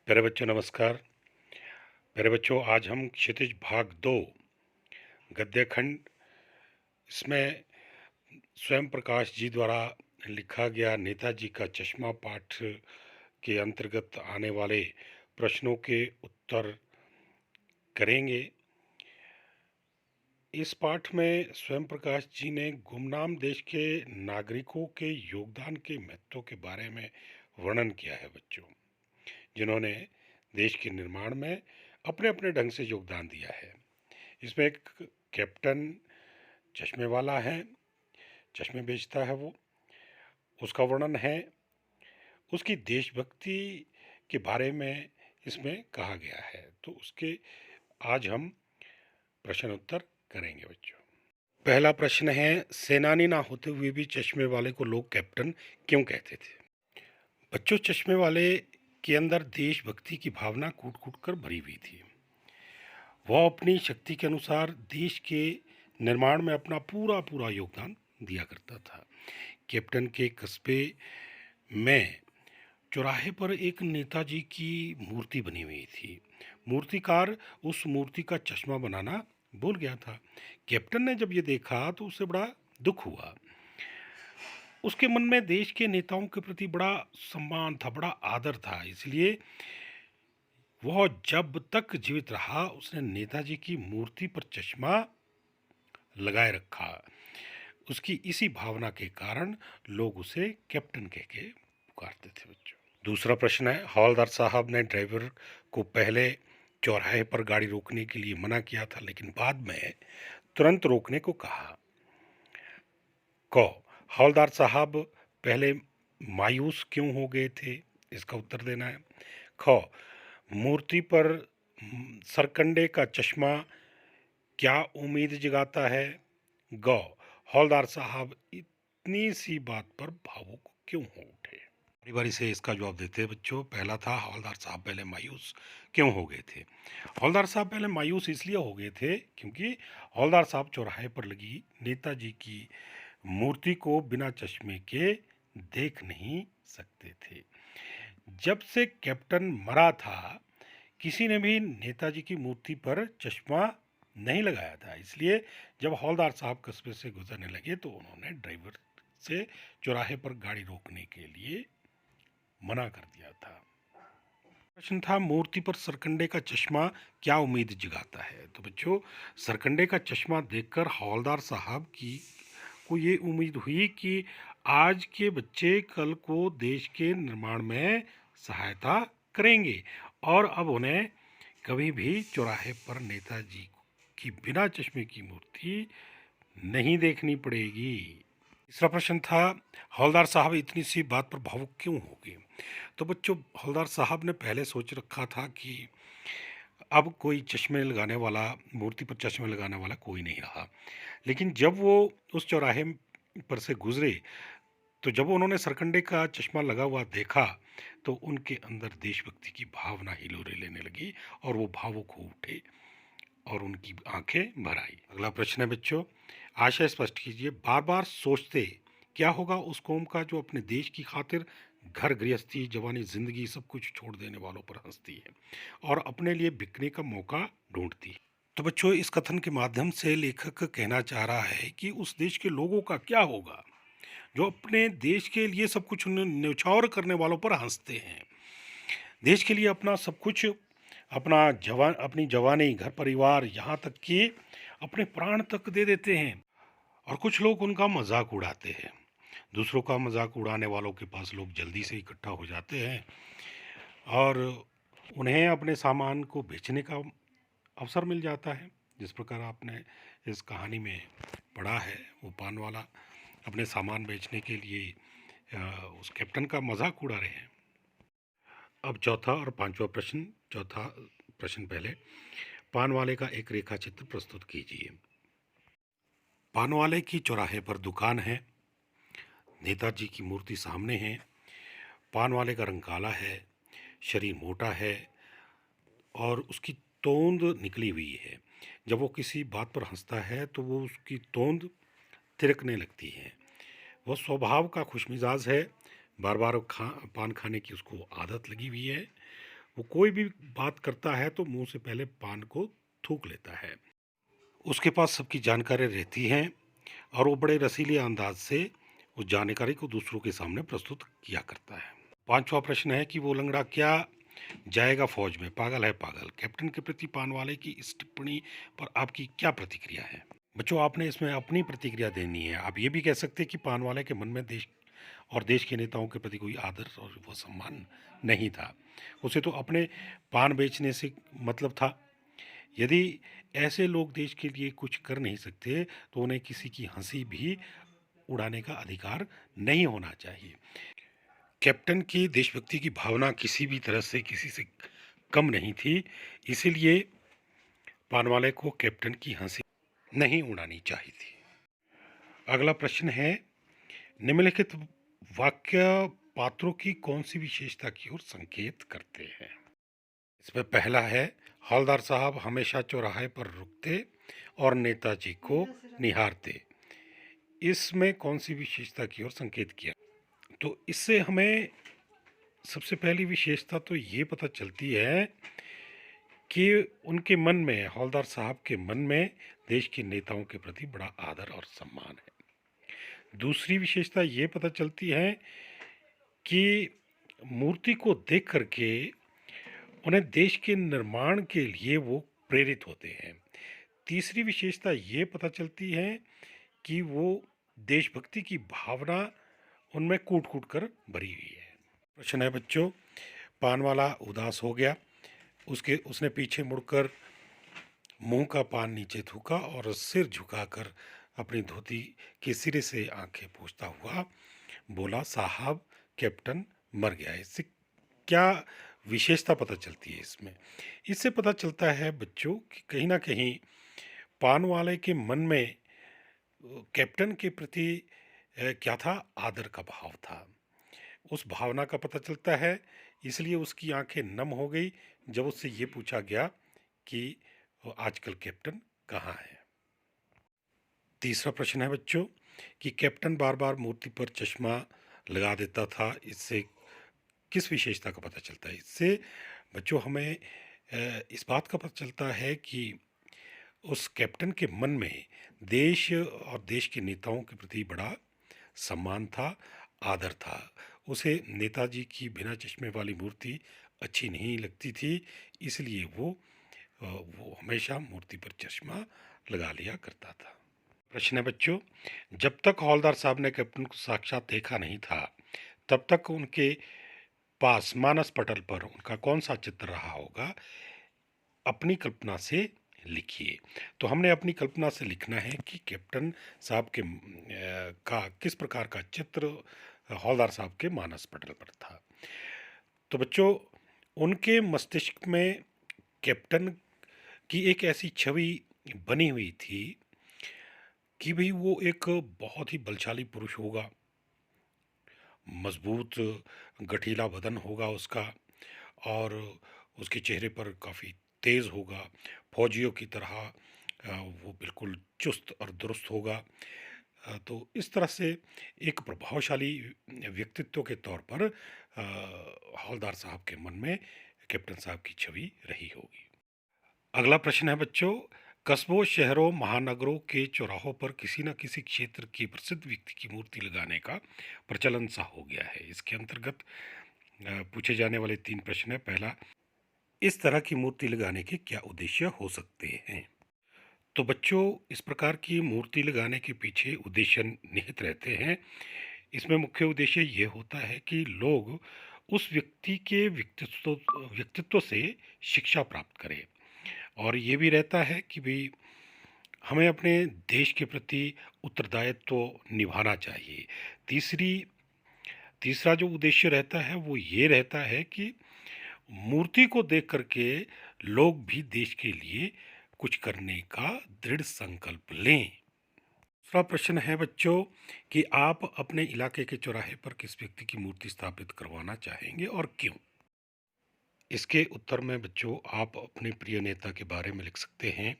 प्यारे बच्चों नमस्कार। प्यारे बच्चों, आज हम क्षितिज भाग 2 गद्य खंड, इसमें स्वयं प्रकाश जी द्वारा लिखा गया नेताजी का चश्मा पाठ के अंतर्गत आने वाले प्रश्नों के उत्तर करेंगे। इस पाठ में स्वयं प्रकाश जी ने गुमनाम देश के नागरिकों के योगदान के महत्व के बारे में वर्णन किया है बच्चों, जिन्होंने देश के निर्माण में अपने अपने ढंग से योगदान दिया है। इसमें एक कैप्टन चश्मे वाला है, चश्मे बेचता है वो, उसका वर्णन है। उसकी देशभक्ति के बारे में इसमें कहा गया है, तो उसके आज हम प्रश्न उत्तर करेंगे बच्चों। पहला प्रश्न है, सेनानी ना होते हुए भी चश्मे वाले को लोग कैप्टन क्यों कहते थे? बच्चों, चश्मे वाले के अंदर देशभक्ति की भावना कूट कूट कर भरी हुई थी। वह अपनी शक्ति के अनुसार देश के निर्माण में अपना पूरा पूरा योगदान दिया करता था। कैप्टन के कस्बे में चौराहे पर एक नेताजी की मूर्ति बनी हुई थी। मूर्तिकार उस मूर्ति का चश्मा बनाना भूल गया था। कैप्टन ने जब ये देखा तो उसे बड़ा दुख हुआ। उसके मन में देश के नेताओं के प्रति बड़ा सम्मान था, बड़ा आदर था। इसलिए वह जब तक जीवित रहा उसने नेताजी की मूर्ति पर चश्मा लगाए रखा। उसकी इसी भावना के कारण लोग उसे कैप्टन कह के पुकारते थे बच्चों। दूसरा प्रश्न है, हवलदार साहब ने ड्राइवर को पहले चौराहे पर गाड़ी रोकने के लिए मना किया था, लेकिन बाद में तुरंत रोकने को कहा। क, हवलदार साहब पहले मायूस क्यों हो गए थे? इसका उत्तर देना है। ख, मूर्ति पर सरकंडे का चश्मा क्या उम्मीद जगाता है? ग, हवलदार साहब इतनी सी बात पर भावुक क्यों हो उठे? बारी बारी से इसका जवाब देते हैं बच्चों। पहला था, हवलदार साहब पहले मायूस क्यों हो गए थे? हवलदार साहब पहले मायूस इसलिए हो गए थे क्योंकि हवलदार साहब चौराहे पर लगी नेताजी की मूर्ति को बिना चश्मे के देख नहीं सकते थे। जब से कैप्टन मरा था, किसी ने भी नेताजी की मूर्ति पर चश्मा नहीं लगाया था। इसलिए जब हवलदार साहब कस्बे से गुजरने लगे तो उन्होंने ड्राइवर से चौराहे पर गाड़ी रोकने के लिए मना कर दिया था। प्रश्न था, मूर्ति पर सरकंडे का चश्मा क्या उम्मीद जगाता है? तो बच्चों, सरकंडे का चश्मा देखकर हवलदार साहब की को ये उम्मीद हुई कि आज के बच्चे कल को देश के निर्माण में सहायता करेंगे और अब उन्हें कभी भी चौराहे पर नेताजी की बिना चश्मे की मूर्ति नहीं देखनी पड़ेगी। तीसरा प्रश्न था, हवलदार साहब इतनी सी बात पर भावुक क्यों हो गए? तो बच्चों, हवलदार साहब ने पहले सोच रखा था कि अब कोई चश्मे लगाने वाला, मूर्ति पर चश्मे लगाने वाला कोई नहीं रहा। लेकिन जब वो उस चौराहे पर से गुजरे तो जब उन्होंने सरकंडे का चश्मा लगा हुआ देखा तो उनके अंदर देशभक्ति की भावना हिलोरे लेने लगी और वो भावुक हो उठे और उनकी आंखें भर आई। अगला प्रश्न है बच्चों, आशय स्पष्ट कीजिए। बार बार सोचते क्या होगा उस कौम का जो अपने देश की खातिर घर गृहस्थी, जवानी, जिंदगी सब कुछ छोड़ देने वालों पर हंसती है और अपने लिए बिकने का मौका ढूंढती है। तो बच्चों, इस कथन के माध्यम से लेखक कहना चाह रहा है कि उस देश के लोगों का क्या होगा जो अपने देश के लिए सब कुछ न्यौछावर करने वालों पर हंसते हैं। देश के लिए अपना सब कुछ, अपनी जवानी, घर परिवार, यहाँ तक कि अपने प्राण तक दे देते हैं और कुछ लोग उनका मजाक उड़ाते हैं। दूसरों का मजाक उड़ाने वालों के पास लोग जल्दी से इकट्ठा हो जाते हैं और उन्हें अपने सामान को बेचने का अवसर मिल जाता है। जिस प्रकार आपने इस कहानी में पढ़ा है, वो पान वाला अपने सामान बेचने के लिए उस कैप्टन का मजाक उड़ा रहे हैं। अब चौथा और पांचवा प्रश्न। चौथा प्रश्न पहले, पान वाले का एक रेखा चित्र प्रस्तुत कीजिए। पान वाले की चौराहे पर दुकान है, नेताजी की मूर्ति सामने है। पान वाले का रंग काला है, शरीर मोटा है और उसकी तोंद निकली हुई है। जब वो किसी बात पर हंसता है तो वो उसकी तोंद तिरकने लगती है। वह स्वभाव का खुशमिजाज है, बार बार पान खाने की उसको आदत लगी हुई है। वो कोई भी बात करता है तो मुंह से पहले पान को थूक लेता है। उसके पास सबकी जानकारी रहती है और वो बड़े रसीले अंदाज से उस जानकारी को दूसरों के सामने प्रस्तुत किया करता है। पांचवा प्रश्न है कि वो लंगड़ा क्या जाएगा फौज में, पागल है पागल। कैप्टन के प्रति पानवाले की इस टिप्पणी पर आपकी क्या प्रतिक्रिया है? बच्चों, आपने इसमें अपनी प्रतिक्रिया देनी है। आप ये भी कह सकते हैं कि पानवाले के मन में देश और देश के नेताओं के प्रति कोई आदर और वो सम्मान नहीं था। उसे तो अपने पान बेचने से मतलब था। यदि ऐसे लोग देश के लिए कुछ कर नहीं सकते तो उन्हें किसी की हंसी भी उड़ाने का अधिकार नहीं होना चाहिए। कैप्टन की देशभक्ति की भावना किसी भी तरह से किसी से कम नहीं थी, इसीलिए पानवाले को कैप्टन की हंसी नहीं उड़ानी चाहिए थी। अगला प्रश्न है, निम्नलिखित वाक्य पात्रों की कौन सी विशेषता की ओर संकेत करते हैं? इसमें पहला है, हवलदार साहब हमेशा चौराहे पर रुकते और नेताजी को निहारते। इसमें कौन सी विशेषता की ओर संकेत किया? तो इससे हमें सबसे पहली विशेषता तो ये पता चलती है कि उनके मन में, हवलदार साहब के मन में देश के नेताओं के प्रति बड़ा आदर और सम्मान है। दूसरी विशेषता ये पता चलती है कि मूर्ति को देख करके उन्हें देश के निर्माण के लिए वो प्रेरित होते हैं। तीसरी विशेषता ये पता चलती है कि वो देशभक्ति की भावना उनमें कूट-कूट कर भरी हुई है। प्रश्न है बच्चों, पान वाला उदास हो गया। उसने पीछे मुड़कर मुंह का पान नीचे थूका और सिर झुकाकर अपनी धोती के सिरे से आंखें पोंछता हुआ बोला, साहब कैप्टन मर गया। इससे क्या विशेषता पता चलती है? इससे पता चलता है बच्चों कि कहीं ना कहीं पान वाले के मन में कैप्टन के प्रति क्या था, आदर का भाव था। उस भावना का पता चलता है, इसलिए उसकी आंखें नम हो गई जब उससे ये पूछा गया कि आजकल कैप्टन कहाँ है। तीसरा प्रश्न है बच्चों कि कैप्टन बार बार मूर्ति पर चश्मा लगा देता था। इससे किस विशेषता का पता चलता है? इससे बच्चों हमें इस बात का पता चलता है कि उस कैप्टन के मन में देश और देश के नेताओं के प्रति बड़ा सम्मान था, आदर था। उसे नेताजी की बिना चश्मे वाली मूर्ति अच्छी नहीं लगती थी, इसलिए वो हमेशा मूर्ति पर चश्मा लगा लिया करता था। प्रश्न है बच्चों, जब तक हवलदार साहब ने कैप्टन को साक्षात देखा नहीं था, तब तक उनके पास मानस पटल पर उनका कौन सा चित्र रहा होगा? अपनी कल्पना से लिखिए। तो हमने अपनी कल्पना से लिखना है कि कैप्टन साहब का किस प्रकार का चित्र हवलदार साहब के मानस पटल पर था। तो बच्चों, उनके मस्तिष्क में कैप्टन की एक ऐसी छवि बनी हुई थी कि भाई वो एक बहुत ही बलशाली पुरुष होगा, मजबूत गठीला बदन होगा उसका, और उसके चेहरे पर काफ़ी तेज़ होगा, फौजियों की तरह वो बिल्कुल चुस्त और दुरुस्त होगा। तो इस तरह से एक प्रभावशाली व्यक्तित्व के तौर पर हवलदार साहब के मन में कैप्टन साहब की छवि रही होगी। अगला प्रश्न है बच्चों, कस्बों, शहरों, महानगरों के चौराहों पर किसी न किसी क्षेत्र की प्रसिद्ध व्यक्ति की मूर्ति लगाने का प्रचलन सा हो गया है। इसके अंतर्गत पूछे जाने वाले 3 प्रश्न हैं। पहला, इस तरह की मूर्ति लगाने के क्या उद्देश्य हो सकते हैं? तो बच्चों, इस प्रकार की मूर्ति लगाने के पीछे उद्देश्य निहित रहते हैं। इसमें मुख्य उद्देश्य ये होता है कि लोग उस व्यक्ति के व्यक्तित्व से शिक्षा प्राप्त करें, और ये भी रहता है कि भाई हमें अपने देश के प्रति उत्तरदायित्व निभाना चाहिए। तीसरा जो उद्देश्य रहता है वो ये रहता है कि मूर्ति को देख करके लोग भी देश के लिए कुछ करने का दृढ़ संकल्प लें। दूसरा प्रश्न है बच्चों कि आप अपने इलाके के चौराहे पर किस व्यक्ति की मूर्ति स्थापित करवाना चाहेंगे और क्यों? इसके उत्तर में बच्चों आप अपने प्रिय नेता के बारे में लिख सकते हैं।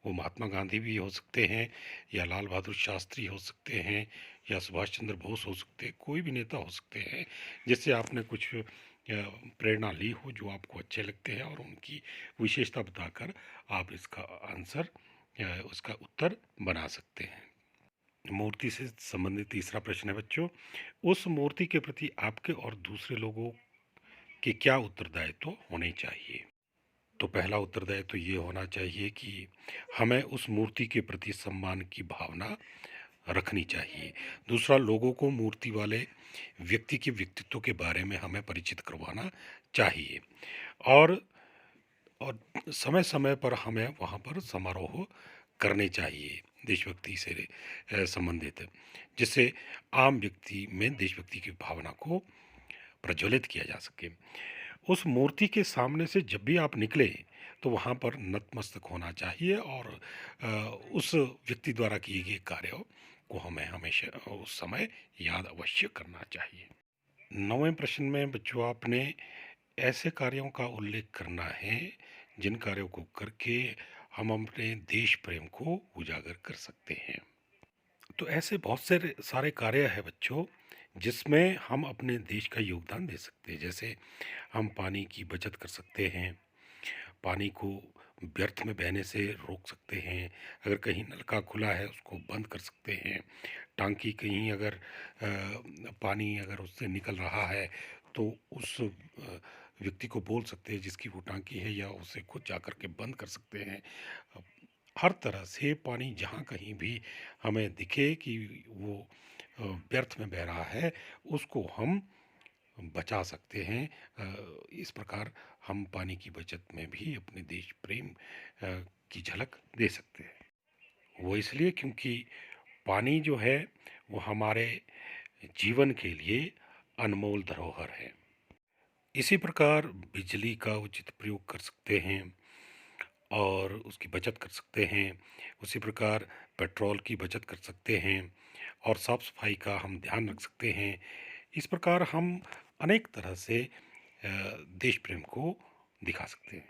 वो महात्मा गांधी भी हो सकते हैं, या लाल बहादुर शास्त्री हो सकते हैं, या सुभाष चंद्र बोस हो सकते हैं, कोई भी नेता हो सकते हैं जिससे आपने कुछ प्रेरणा ली हो जो आपको अच्छे लगते हैं और उनकी विशेषता बताकर आप इसका आंसर उसका उत्तर बना सकते हैं। मूर्ति से संबंधित तीसरा प्रश्न है बच्चों, उस मूर्ति के प्रति आपके और दूसरे लोगों के क्या उत्तरदायित्व होने चाहिए? तो पहला उत्तरदायित्व तो ये होना चाहिए कि हमें उस मूर्ति के प्रति सम्मान की भावना रखनी चाहिए। दूसरा, लोगों को मूर्ति वाले व्यक्ति के व्यक्तित्व के बारे में हमें परिचित करवाना चाहिए। और और समय-समय पर हमें वहाँ पर समारोह करने चाहिए देशभक्ति से संबंधित, जिससे आम व्यक्ति में देशभक्ति की भावना को प्रज्वलित किया जा सके। उस मूर्ति के सामने से जब भी आप निकले तो वहाँ पर नतमस्तक होना चाहिए और उस व्यक्ति द्वारा किए गए कार्यों को हमें हमेशा उस समय याद अवश्य करना चाहिए। 9वें प्रश्न में बच्चों आपने ऐसे कार्यों का उल्लेख करना है जिन कार्यों को करके हम अपने देश प्रेम को उजागर कर सकते हैं। तो ऐसे बहुत सारे कार्य हैं बच्चों जिसमें हम अपने देश का योगदान दे सकते हैं। जैसे हम पानी की बचत कर सकते हैं, पानी को व्यर्थ में बहने से रोक सकते हैं, अगर कहीं नलका खुला है उसको बंद कर सकते हैं, टांकी कहीं अगर पानी अगर उससे निकल रहा है तो उस व्यक्ति को बोल सकते हैं जिसकी वो टांकी है, या उसे खुद जा कर के बंद कर सकते हैं। हर तरह से पानी जहाँ कहीं भी हमें दिखे कि वो व्यर्थ में बह रहा है उसको हम बचा सकते हैं। इस प्रकार हम पानी की बचत में भी अपने देश प्रेम की झलक दे सकते हैं। वो इसलिए क्योंकि पानी जो है वो हमारे जीवन के लिए अनमोल धरोहर है। इसी प्रकार बिजली का उचित प्रयोग कर सकते हैं और उसकी बचत कर सकते हैं। उसी प्रकार पेट्रोल की बचत कर सकते हैं और साफ सफाई का हम ध्यान रख सकते हैं। इस प्रकार हम अनेक तरह से देश प्रेम को दिखा सकते हैं।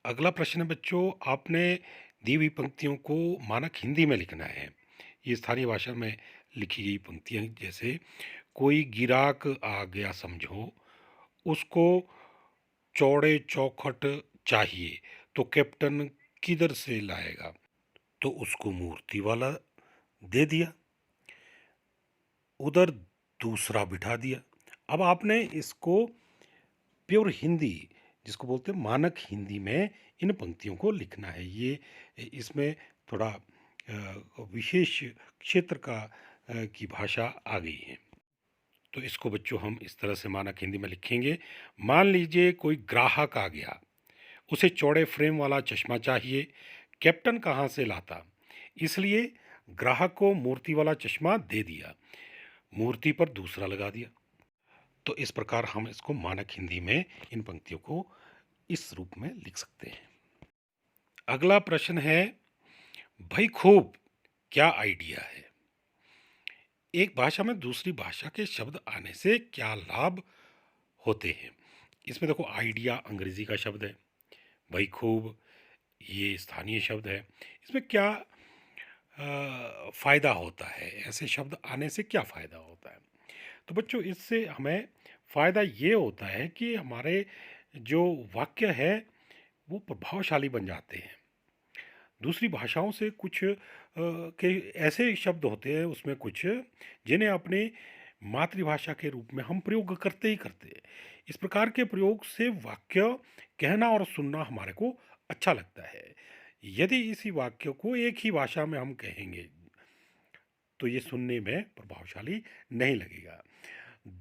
अगला प्रश्न है बच्चों, आपने दी हुई पंक्तियों को मानक हिंदी में लिखना है। ये स्थानीय भाषा में लिखी गई पंक्तियाँ, जैसे कोई गिराक आ गया समझो, उसको चौड़े चौखट चाहिए, तो कैप्टन किधर से लाएगा? तो उसको मूर्ति वाला दे दिया, उधर दूसरा बिठा दिया। अब आपने इसको प्योर हिंदी, जिसको बोलते हैं मानक हिंदी में इन पंक्तियों को लिखना है। ये इसमें थोड़ा विशेष क्षेत्र का की भाषा आ गई है। तो इसको बच्चों हम इस तरह से मानक हिंदी में लिखेंगे। मान लीजिए कोई ग्राहक आ गया, उसे चौड़े फ्रेम वाला चश्मा चाहिए, कैप्टन कहाँ से लाता? इसलिए ग्राहक को मूर्ति वाला चश्मा दे दिया, मूर्ति पर दूसरा लगा दिया। तो इस प्रकार हम इसको मानक हिंदी में इन पंक्तियों को इस रूप में लिख सकते हैं। अगला प्रश्न है, भाई खूब क्या आइडिया है? एक भाषा में दूसरी भाषा के शब्द आने से क्या लाभ होते हैं? इसमें देखो, आइडिया अंग्रेजी का शब्द है, भाई खूब ये स्थानीय शब्द है। इसमें क्या फ़ायदा होता है? ऐसे शब्द आने से क्या फ़ायदा होता है? तो बच्चों, इससे हमें फ़ायदा ये होता है कि हमारे जो वाक्य है वो प्रभावशाली बन जाते हैं। दूसरी भाषाओं से कुछ के ऐसे शब्द होते हैं उसमें कुछ जिन्हें अपने मातृभाषा के रूप में हम प्रयोग करते ही करते हैं। इस प्रकार के प्रयोग से वाक्य कहना और सुनना हमारे को अच्छा लगता है। यदि इसी वाक्य को एक ही भाषा में हम कहेंगे तो ये सुनने में प्रभावशाली नहीं लगेगा।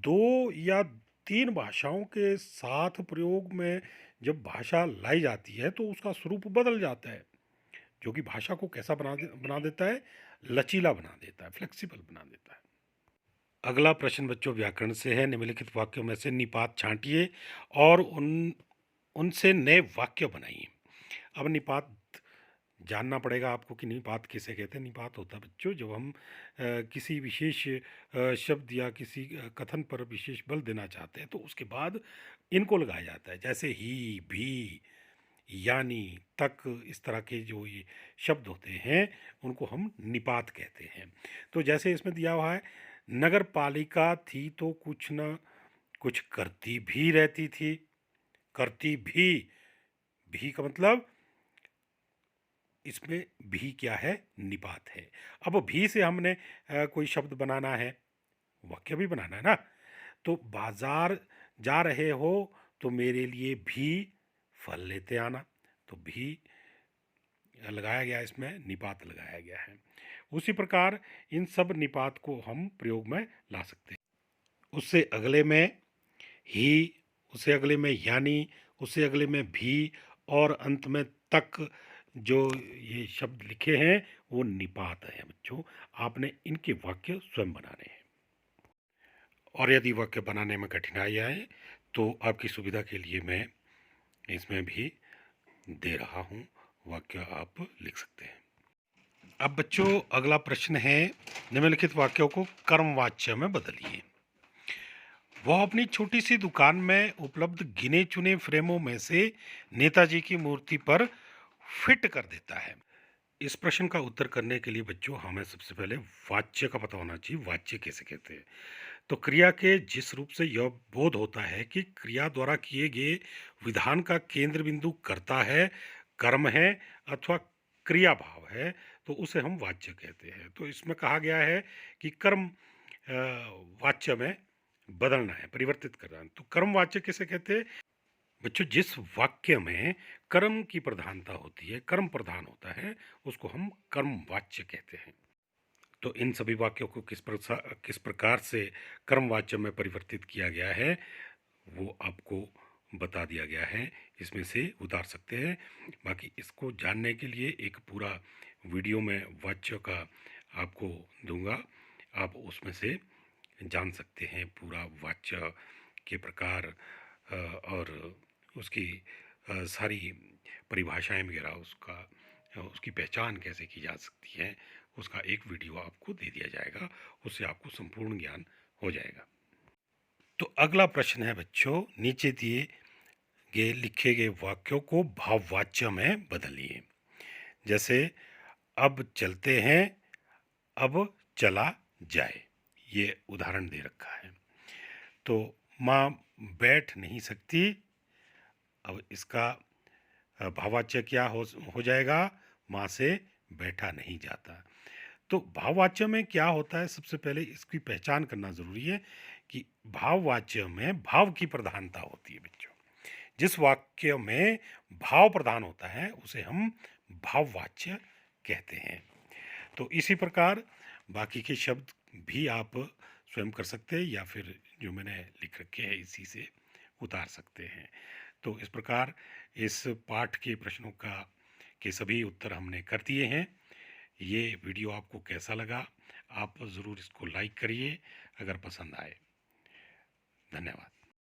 2 या 3 भाषाओं के साथ प्रयोग में जब भाषा लाई जाती है तो उसका स्वरूप बदल जाता है, जो कि भाषा को कैसा बना देता है? लचीला बना देता है, फ्लेक्सिबल बना देता है। अगला प्रश्न बच्चों व्याकरण से है। निम्नलिखित वाक्यों में से निपात छांटिए और उनसे नए वाक्य बनाइए। अब निपात जानना पड़ेगा आपको कि निपात किसे कहते हैं। निपात होता है बच्चों जब हम किसी विशेष शब्द या किसी कथन पर विशेष बल देना चाहते हैं तो उसके बाद इनको लगाया जाता है। जैसे ही, भी, यानी, तक, इस तरह के जो ये शब्द होते हैं उनको हम निपात कहते हैं। तो जैसे इसमें दिया हुआ है, नगर पालिका थी तो कुछ न कुछ करती भी रहती थी। करती भी का मतलब इसमें भी क्या है, निपात है। अब भी से हमने कोई शब्द बनाना है, वाक्य भी बनाना है ना। तो बाजार जा रहे हो तो मेरे लिए भी फल लेते आना। तो भी लगाया गया, इसमें निपात लगाया गया है। उसी प्रकार इन सब निपात को हम प्रयोग में ला सकते हैं। उससे अगले में ही, उससे अगले में यानी, उससे अगले में भी, और अंत में तक जो ये शब्द लिखे हैं वो निपात हैं बच्चों। आपने इनके वाक्य स्वयं बनाने हैं। और यदि वाक्य बनाने में कठिनाई आए तो आपकी सुविधा के लिए मैं इसमें भी दे रहा हूँ, वाक्य आप लिख सकते हैं। अब बच्चों अगला प्रश्न है, निम्नलिखित वाक्यों को कर्मवाच्य में बदलिए। वह अपनी छोटी सी दुकान में उपलब्ध गिने चुने फ्रेमों में से नेताजी की मूर्ति पर फिट कर देता है। इस प्रश्न का उत्तर करने के लिए बच्चों हमें सबसे पहले वाच्य का पता होना चाहिए। वाच्य कैसे कहते हैं? तो क्रिया के जिस रूप से यह बोध होता है कि क्रिया द्वारा किए गए विधान का केंद्र बिंदु कर्ता है, कर्म है अथवा क्रिया भाव है, तो उसे हम वाच्य कहते हैं। तो इसमें कहा गया है कि कर्म वाच्य में बदलना है, परिवर्तित करना है। तो कर्म वाच्य किसे कहते हैं बच्चों? जिस वाक्य में कर्म की प्रधानता होती है, कर्म प्रधान होता है, उसको हम कर्म वाच्य कहते हैं। तो इन सभी वाक्यों को किस प्रकार से कर्मवाच्य में परिवर्तित किया गया है वो आपको बता दिया गया है, इसमें से उतार सकते हैं। बाकी इसको जानने के लिए एक पूरा वीडियो में वाच्य का आपको दूंगा, आप उसमें से जान सकते हैं पूरा वाच्य के प्रकार और उसकी सारी परिभाषाएं वगैरह, उसकी पहचान कैसे की जा सकती है, उसका एक वीडियो आपको दे दिया जाएगा, उससे आपको संपूर्ण ज्ञान हो जाएगा। तो अगला प्रश्न है बच्चों, नीचे दिए गए लिखे गए वाक्यों को भाववाच्य में बदलिए। जैसे अब चलते हैं, अब चला जाए, ये उदाहरण दे रखा है। तो माँ बैठ नहीं सकती, अब इसका भाववाच्य क्या हो जाएगा? माँ से बैठा नहीं जाता। तो भाववाच्य में क्या होता है, सबसे पहले इसकी पहचान करना जरूरी है कि भाववाच्य में भाव की प्रधानता होती है बच्चों। जिस वाक्य में भाव प्रधान होता है उसे हम भाववाच्य कहते हैं। तो इसी प्रकार बाकी के शब्द भी आप स्वयं कर सकते हैं या फिर जो मैंने लिख रखे हैं इसी से उतार सकते हैं। तो इस प्रकार इस पाठ के प्रश्नों के सभी उत्तर हमने कर दिए हैं। ये वीडियो आपको कैसा लगा? आप ज़रूर इसको लाइक करिए अगर पसंद आए। धन्यवाद।